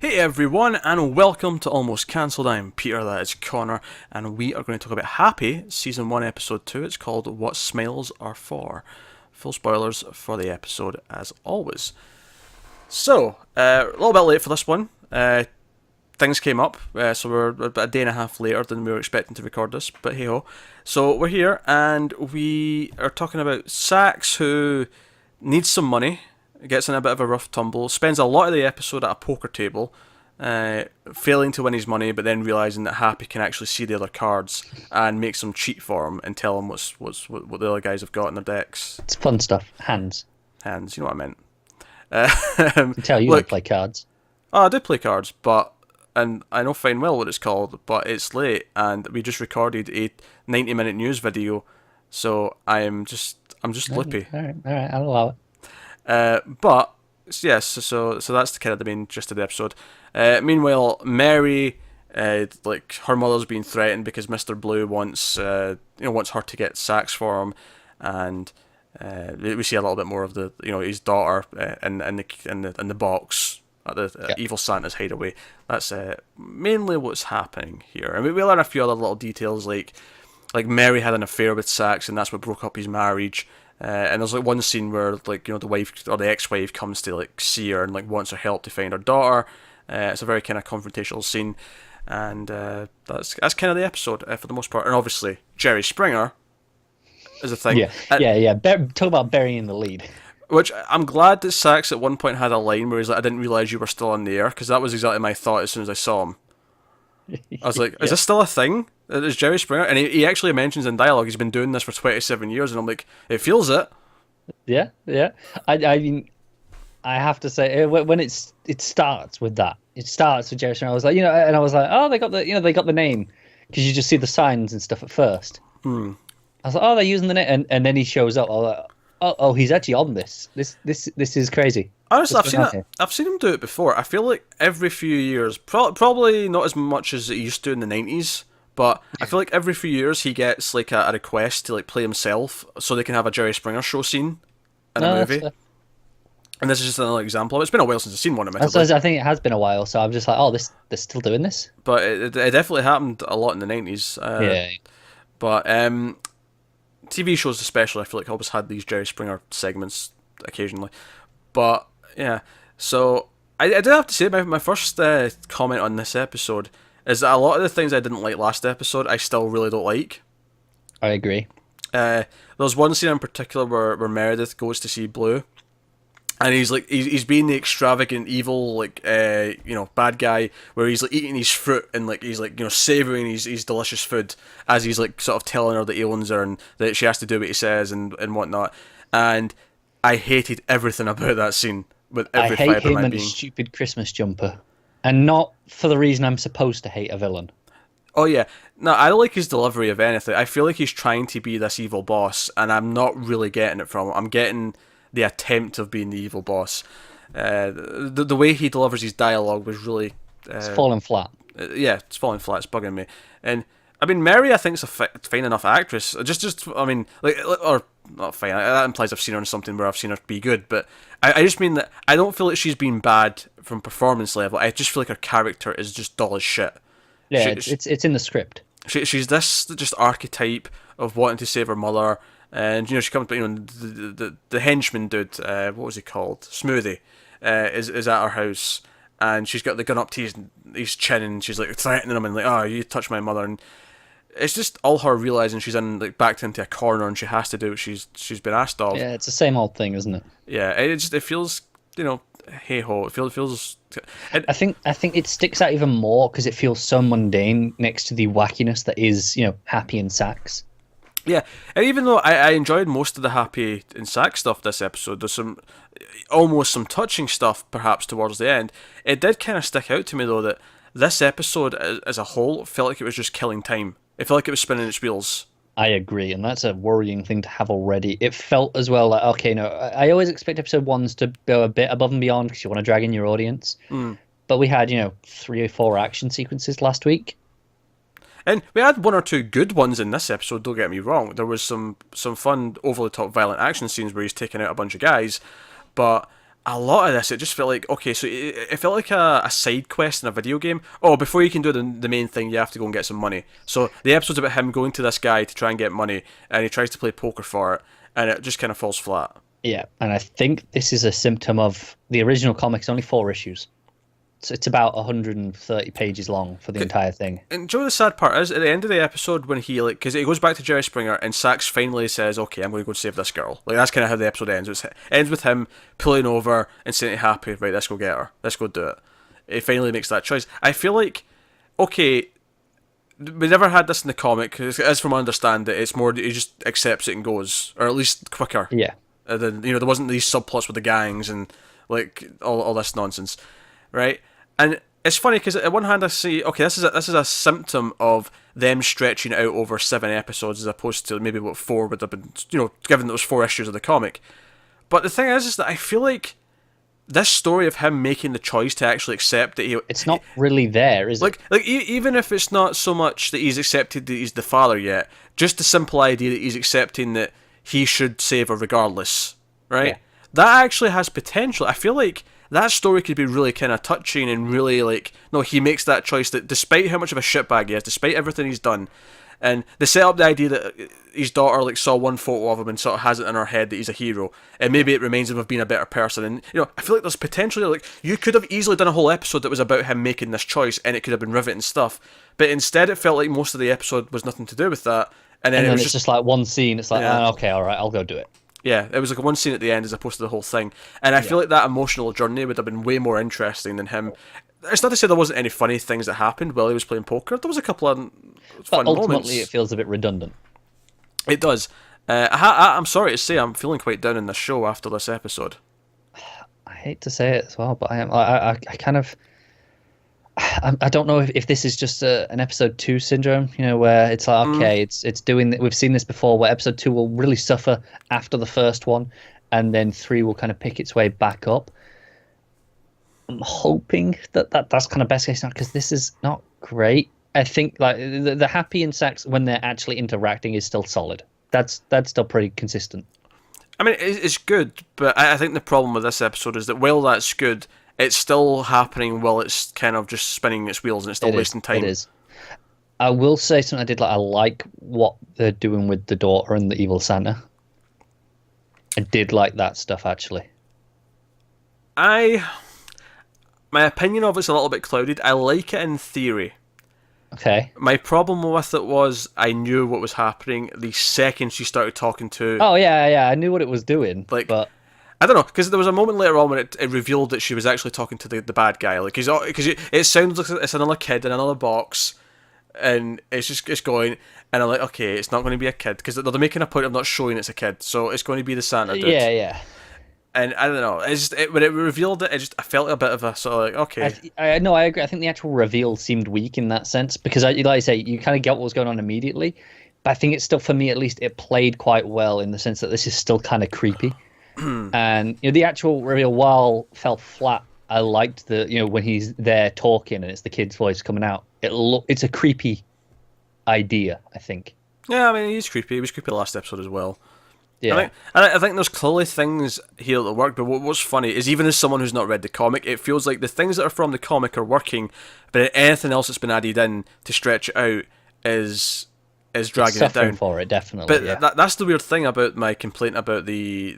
Hey everyone, and welcome to Almost Cancelled. I'm Peter, that is Connor, and we are going to talk about Happy, Season 1, Episode 2. It's called What Smiles Are For. Full spoilers for the episode, as always. So, a little bit late for this one. Things came up, so we're about a day and a half later than we were expecting to record this, but hey ho. So, we're here, and we are talking about Sax, who needs some money, gets in a bit of a rough tumble, spends a lot of the episode at a poker table, failing to win his money, but then realising that Happy can actually see the other cards and makes them cheat for him and tell him what the other guys have got in their decks. It's fun stuff. Hands. Hands, you know what I meant. I can tell you don't play cards. Oh, I do play cards, and I know fine well what it's called, but it's late, and we just recorded a 90-minute news video, so I'm just lippy. All right, I'll allow it. But yes, so that's kind of the main gist of the episode. Meanwhile, Mary, like her mother's being threatened because Mr. Blue wants her to get Sax for him, and we see a little bit more of the his daughter in the box at the evil Santa's hideaway. That's mainly what's happening here, and we learn a few other little details like Mary had an affair with Sax, and that's what broke up his marriage. And there's like one scene where the wife or the ex-wife comes to see her and wants her help to find her daughter. It's a very kind of confrontational scene, and that's kind of the episode for the most part. And obviously Jerry Springer is a thing. Yeah. Talk about burying the lead. Which I'm glad that Sax at one point had a line where he's like, "I didn't realise you were still on the air," because that was exactly my thought as soon as I saw him. I was like, is this still a thing? Is Jerry Springer? And he actually mentions in dialogue he's been doing this for 27 years, and I'm like, it feels it. Yeah. I mean, I have to say, when it starts with that, it starts with Jerry Springer. I was like, and I was like, oh, they got the name, because you just see the signs and stuff at first. I was like, oh, they're using the name, and then he shows up. I was like, oh, he's actually on this. This is crazy. Honestly, I've seen him do it before. I feel like every few years, probably not as much as it used to in the 90s, but I feel like every few years he gets like a request to play himself so they can have a Jerry Springer show scene in a movie. And this is just another example. It's been a while since I've seen one of them. I think it has been a while, so I'm just like, oh, they're still doing this? But it definitely happened a lot in the 90s. But TV shows especially, I feel like always had these Jerry Springer segments occasionally. But yeah, so I did have to say my first comment on this episode is that a lot of the things I didn't like last episode I still really don't like. I agree. There's one scene in particular where Meredith goes to see Blue, and he's being the extravagant evil bad guy, where he's eating his fruit and he's savouring his delicious food as he's sort of telling her that he owns her and that she has to do what he says and whatnot. And I hated everything about that scene with every fibre of my being. I hate him and his stupid Christmas jumper, and not for the reason I'm supposed to hate a villain. Oh yeah, no, I don't like his delivery of anything. I feel like he's trying to be this evil boss, and I'm not really getting it from him. I'm getting the attempt of being the evil boss. The way he delivers his dialogue was really... it's falling flat. It's falling flat. It's bugging me. And I mean, Mary, I think, is a fine enough actress. I mean, or not fine. That implies I've seen her in something where I've seen her be good. But I just mean that I don't feel like she's been bad from performance level. I just feel like her character is just dull as shit. Yeah, it's in the script. She's this just archetype of wanting to save her mother. And she comes, the henchman dude, what was he called? Smoothie, is at her house, and she's got the gun up to his chin, and she's threatening him, and oh, you touch my mother, and it's just all her realizing she's backed into a corner, and she has to do what she's been asked of. Yeah, it's the same old thing, isn't it? Yeah, it feels hey ho. It feels. I think it sticks out even more because it feels so mundane next to the wackiness that is Happy and Sax. Yeah, and even though I enjoyed most of the Happy and Sax stuff this episode, there's almost some touching stuff perhaps towards the end. It did kind of stick out to me though that this episode as a whole felt like it was just killing time. It felt like it was spinning its wheels. I agree, and that's a worrying thing to have already. It felt as well like, okay, no, I always expect episode ones to go a bit above and beyond because you want to drag in your audience. But we had 3 or 4 action sequences last week. And we had 1 or 2 good ones in this episode, don't get me wrong. There was some fun, over-the-top violent action scenes where he's taking out a bunch of guys, but a lot of this, it just felt like, okay, so it felt like a side quest in a video game. Oh, before you can do the main thing, you have to go and get some money. So the episode's about him going to this guy to try and get money, and he tries to play poker for it, and it just kind of falls flat. Yeah, and I think this is a symptom of the original comic's only 4 issues. So it's about 130 pages long for the entire thing. And Joe, the sad part is, at the end of the episode, when he, like, because it goes back to Jerry Springer, and Sax finally says, okay, I'm going to go save this girl. Like, that's kind of how the episode ends. It ends with him pulling over and saying to Happy, right, let's go get her. Let's go do it. He finally makes that choice. I feel like, okay, we never had this in the comic, as from my understanding, it's more that he just accepts it and goes, or at least quicker. Yeah. Then, there wasn't these subplots with the gangs and, like, all this nonsense, right? And it's funny because at one hand I see, okay, this is a symptom of them stretching it out over 7 episodes as opposed to maybe what 4 would have been, given those 4 issues of the comic. But the thing is that I feel like this story of him making the choice to actually accept that it's not really there, is it? Like even if it's not so much that he's accepted that he's the father yet, just the simple idea that he's accepting that he should save her regardless, right? Yeah. That actually has potential. I feel like that story could be really kind of touching and really like, no, he makes that choice that despite how much of a shitbag he is, despite everything he's done, and they set up the idea that his daughter like saw one photo of him and sort of has it in her head that he's a hero, and maybe it reminds him of being a better person. And I feel like there's potentially, like, you could have easily done a whole episode that was about him making this choice, and it could have been riveting stuff. But instead, it felt like most of the episode was nothing to do with that, and then it was just like one scene. It's like, okay, all right, I'll go do it. Yeah, it was like one scene at the end as opposed to the whole thing. And I feel like that emotional journey would have been way more interesting than him. It's not to say there wasn't any funny things that happened while he was playing poker. There was a couple of fun moments. But ultimately, it feels a bit redundant. It does. I'm sorry to say, I'm feeling quite down in the show after this episode. I hate to say it as well, but I kind of... I don't know if this is just an episode 2 syndrome, where it's like, okay, it's doing. We've seen this before, where episode 2 will really suffer after the first one, and then 3 will kind of pick its way back up. I'm hoping that's kind of best case scenario, because this is not great. I think like the Happy and Sax when they're actually interacting is still solid. That's still pretty consistent. I mean, it's good, but I think the problem with this episode is that while that's good, it's still happening while it's kind of just spinning its wheels and it's still wasting time. It is. I will say something I did like. I like what they're doing with the daughter and the evil Santa. I did like that stuff, actually. My opinion of it's a little bit clouded. I like it in theory. Okay. My problem with it was I knew what was happening the second she started talking to... Oh, yeah, I knew what it was doing, but... I don't know, because there was a moment later on when it revealed that she was actually talking to the bad guy. Like, because it sounds like it's another kid in another box, and it's going, and I'm like, okay, it's not going to be a kid, because they're making a point of not showing it's a kid, so it's going to be the Santa dude. Yeah. And I don't know, it's just when it revealed it, I felt a bit of a sort of like, okay. I agree. I think the actual reveal seemed weak in that sense, because like I say, you kind of get what was going on immediately, but I think it's still, for me at least, it played quite well in the sense that this is still kind of creepy. And the actual reveal, while fell flat, I liked the when he's there talking and it's the kid's voice coming out. It's a creepy idea, I think. Yeah, I mean, he's creepy. He was creepy last episode as well. Yeah, I think there's clearly things here that work. But what's funny is, even as someone who's not read the comic, it feels like the things that are from the comic are working, but anything else that's been added in to stretch it out is dragging it down for it, definitely. But that's the weird thing about my complaint about the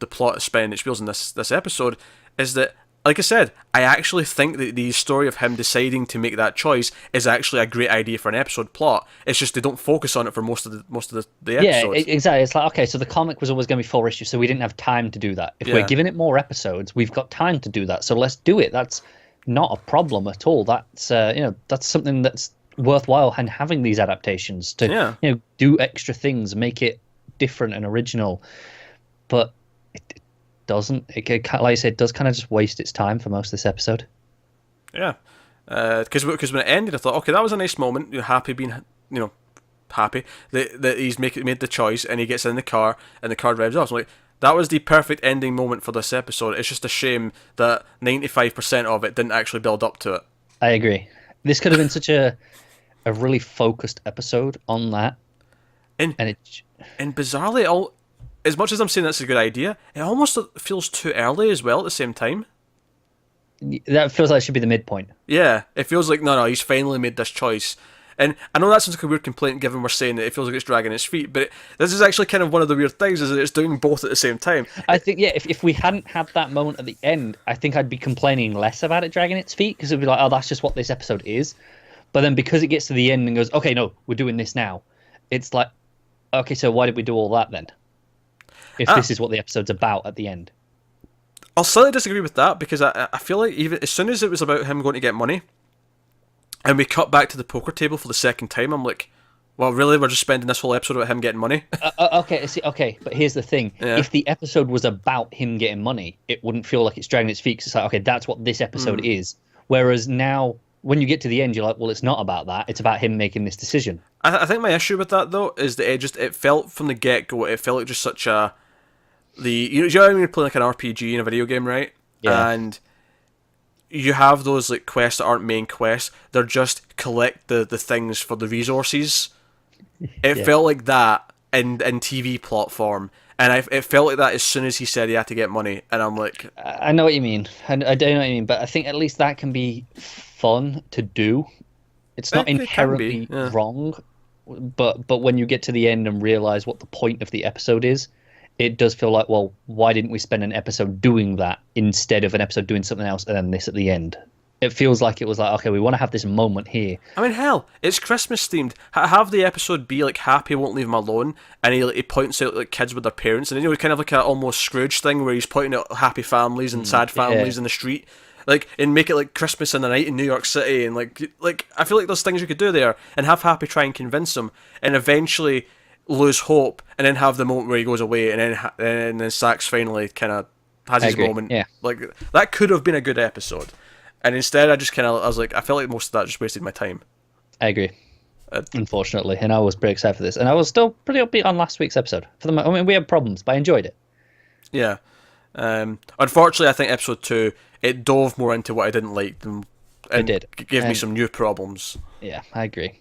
plot spinning its wheels in this episode, is that, like I said, I actually think that the story of him deciding to make that choice is actually a great idea for an episode plot. It's just they don't focus on it for most of the episode. Yeah, exactly. It's like, okay, so the comic was always going to be 4 issues, so we didn't have time to do that. If we're giving it more episodes, we've got time to do that, so let's do it. That's not a problem at all. That's that's something that's worthwhile, and having these adaptations to do extra things, make it different and original. But it doesn't. Like I said, it does kind of just waste its time for most of this episode. Yeah, because when it ended, I thought, okay, that was a nice moment. You're happy being happy that he's made the choice, and he gets in the car and the car drives off. So I'm like, that was the perfect ending moment for this episode. It's just a shame that 95% of it didn't actually build up to it. I agree. This could have been such a really focused episode on that, and bizarrely, as much as I'm saying that's a good idea, it almost feels too early as well at the same time. That feels like it should be the midpoint. Yeah, it feels like no, he's finally made this choice. And I know that sounds like a weird complaint given we're saying that it feels like it's dragging its feet, but this is actually kind of one of the weird things is that it's doing both at the same time. I think, yeah, if we hadn't had that moment at the end, I think I'd be complaining less about it dragging its feet because it'd be like, oh, that's just what this episode is. But then because it gets to the end and goes, okay, no, we're doing this now, it's like, okay, so why did we do all that then? If this is what the episode's about at the end. I'll slightly disagree with that because I feel like even as soon as it was about him going to get money, and we cut back to the poker table for the second time, I'm like, well, really? We're just spending this whole episode about him getting money? Okay, but here's the thing. Yeah. If the episode was about him getting money, it wouldn't feel like it's dragging its feet because it's like, okay, that's what this episode is. Whereas now, when you get to the end, you're like, well, it's not about that. It's about him making this decision. I think my issue with that, though, is that it felt from the get-go, it felt like just such a... You know when you're playing like an RPG in a video game, right? Yeah. And you have those like quests that aren't main quests. They're just collect the things for the resources. It felt like that in TV plot form. And it felt like that as soon as he said he had to get money. And I'm like... I know what you mean. I do know what you mean. But I think at least that can be fun to do. It's not inherently wrong. But when you get to the end and realise what the point of the episode is, it does feel like, well, why didn't we spend an episode doing that instead of an episode doing something else and then this at the end? It feels like it was like, okay, we want to have this moment here. I mean, hell, it's Christmas themed. Have the episode be like Happy Won't Leave Him Alone, and he points out like kids with their parents, and then kind of like a almost Scrooge thing where he's pointing out happy families and sad families in the street, like and make it like Christmas in the night in New York City, and like I feel like there's things you could do there, and have Happy try and convince him, and eventually lose hope, and then have the moment where he goes away, and then Sax finally kind of has his moment. Yeah, like that could have been a good episode. And instead, I was like, I felt like most of that just wasted my time. I agree. Unfortunately, and I was pretty excited for this, and I was still pretty upbeat on last week's episode. I mean, we had problems, but I enjoyed it. Yeah. Unfortunately, I think episode 2 it dove more into what I didn't like, and it did. Gave me some new problems. Yeah, I agree.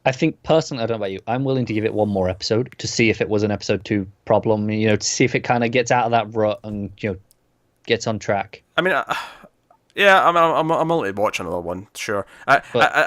I think personally, I don't know about you, I'm willing to give it one more episode to see if it was an episode 2 problem. You know, to see if it kind of gets out of that rut and gets on track. I mean. Yeah, I'm willing to watch another one, sure. I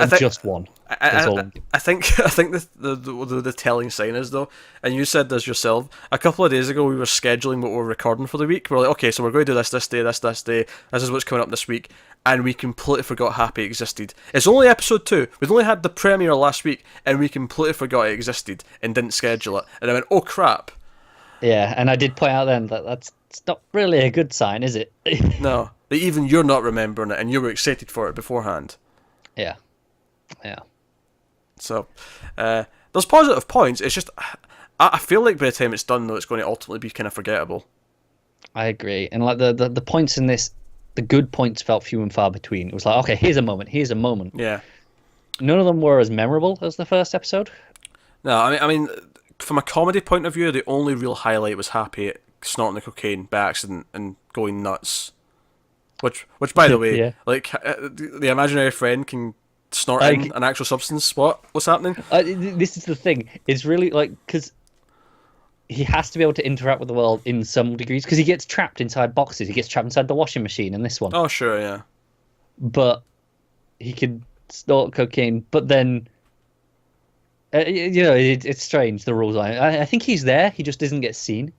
think just one. I think the telling sign is though, and you said this yourself. A couple of days ago, we were scheduling what we're recording for the week. We're like, okay, so we're going to do this day, this day. This is what's coming up this week, and we completely forgot Happy existed. It's only episode 2. We've only had the premiere last week, and we completely forgot it existed and didn't schedule it. And I went, oh crap. Yeah, and I did point out then that that's not really a good sign, is it? No. That even you're not remembering it, and you were excited for it beforehand. Yeah. So, there's positive points. It's just, I feel like by the time it's done, though, it's going to ultimately be kind of forgettable. I agree, and like the points in this, the good points felt few and far between. It was like, okay, here's a moment. Yeah. None of them were as memorable as the first episode. No, I mean, from a comedy point of view, the only real highlight was Happy snorting the cocaine by accident and going nuts. Which, by the way, like the imaginary friend can snort in an actual substance. What's happening? This is the thing. It's really like because he has to be able to interact with the world in some degrees because he gets trapped inside boxes. He gets trapped inside the washing machine in this one. Oh, sure, yeah. But he can snort cocaine. But then, it's strange the rules. I think he's there. He just doesn't get seen.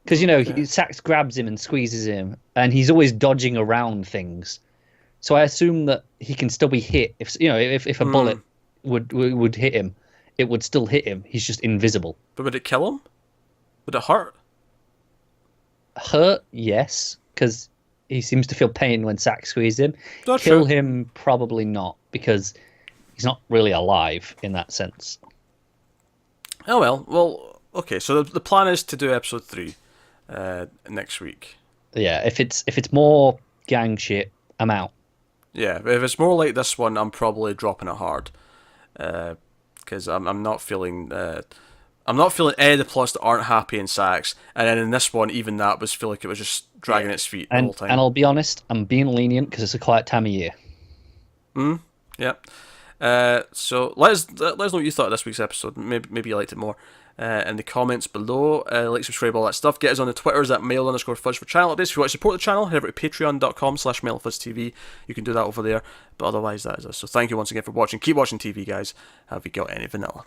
Because, Sax grabs him and squeezes him, and he's always dodging around things. So I assume that he can still be hit. If a bullet would hit him, it would still hit him. He's just invisible. But would it kill him? Would it hurt? Hurt, yes, because he seems to feel pain when Sax squeezes him. That's Kill true. him, probably not, because he's not really alive in that sense. Oh, well, okay, so the plan is to do episode 3. Next week. Yeah, if it's more gang shit, I'm out. Yeah, if it's more like this one, I'm probably dropping it hard, because I'm not feeling any of the plots that aren't Happy in Sax, and then in this one, even that feel like it was just dragging its feet the whole time. And I'll be honest, I'm being lenient because it's a quiet time of year. Yeah. So let us know what you thought of this week's episode. Maybe you liked it more. in the comments below. Like, subscribe, all that stuff. Get us on the Twitters at mail_fuzz for channel updates. If you want to support the channel, head over to patreon.com/mailfuzztv. You can do that over there. But otherwise, that is us. So thank you once again for watching. Keep watching TV, guys. Have you got any vanilla?